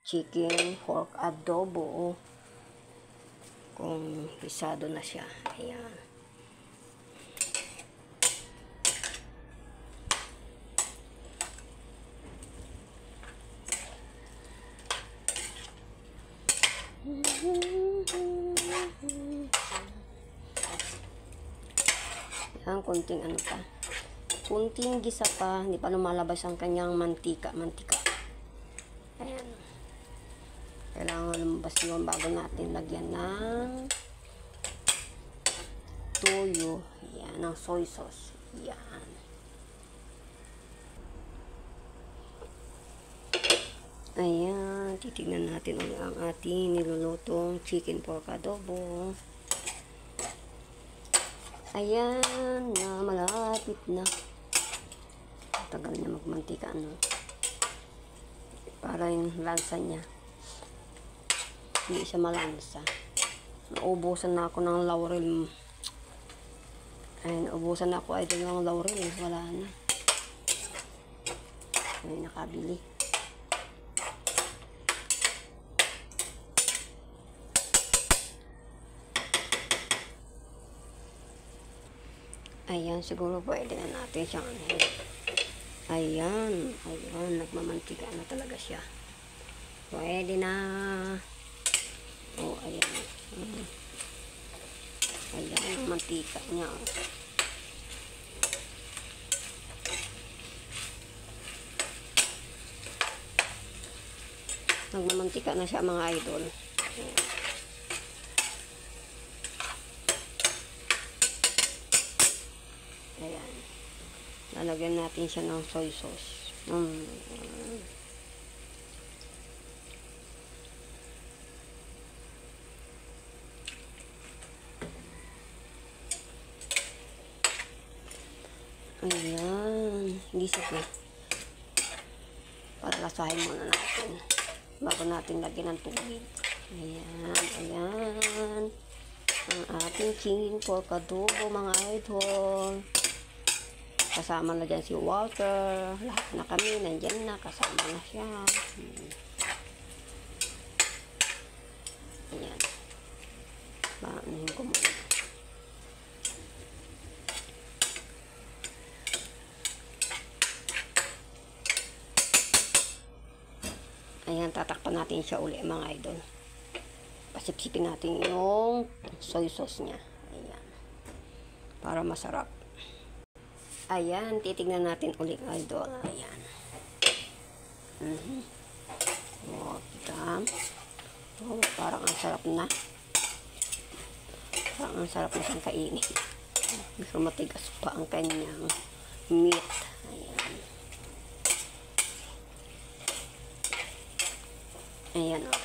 chicken pork adobo. Kung pisado na siya. Ayan. Ayan, kunting ano pa. Kunting gisa pa. Hindi pa lumalabas ang kanyang mantika. Ayan. Kailangan lumabas yun bago natin lagyan ng toyo. Ayan, ng soy sauce. Ayan. Ayan, titignan natin ulit ang ating nilulutong chicken pork adobo. Ayan, na malapit na. Tagal niya magmantika, ano. Para yung lansa niya. Hindi siya malansa. Naubusan na ako ng laurel. Ayun, naubusan na ako idol ng laurel. Wala na. Ay, nakabili. Ayan, siguro pwede na natin siyang ayan, nagmamantika na talaga siya. Pwede na. Oh, ayan. Ayan, ang mantika niya. Nagmamantika na siya, mga idol. Ayan. Ayan. Lalagyan natin siya ng soy sauce. Ayan. Gisip na. Para lasahin muna natin. Bago natin lagyan ng tubig. Ayan. Ang ating chicken pork adobo, mga idol. Kasama na dyan si Walter. Lahat na kami. Nandyan na. Kasama na siya. Ayan. Baanin ko muna. Ayan. Tatakpan natin siya uli, mga idol. Pasipsipin natin yung soy sauce niya. Ayan. Para masarap. Ayan, titignan natin ulit, idol. Ayan. Oh, kita. Oh, parang ang sarap na. Parang ang sarap na siyang kainin. Pero matigas pa ang kanyang meat. Ayan. Ayan, oh.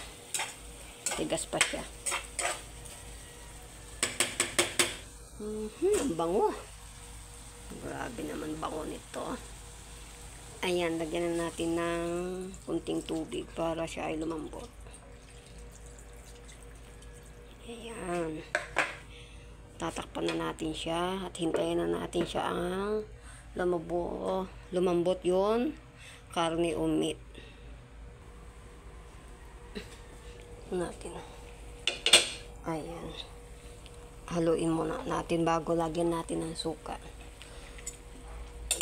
Matigas pa siya. Ang bango. Grabe naman bango nito. Ayan, lagyan na natin ng kunting tubig para siya ay lumambot. Ayan. Tatakpan na natin siya at hintayin na natin siya ang lumambot yun, karne o meat. Natin. Ayan. Haluin muna natin bago lagyan natin ng suka.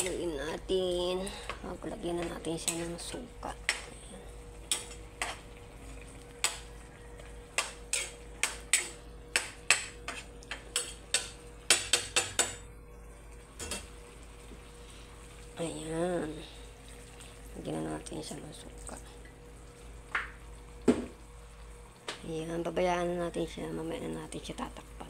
Haluin natin. Lagyan na natin siya ng suka. Ayan. Lagyan na natin siya ng suka. Ayan. Babayaan na natin siya. Mamaya na natin siya tatakpan.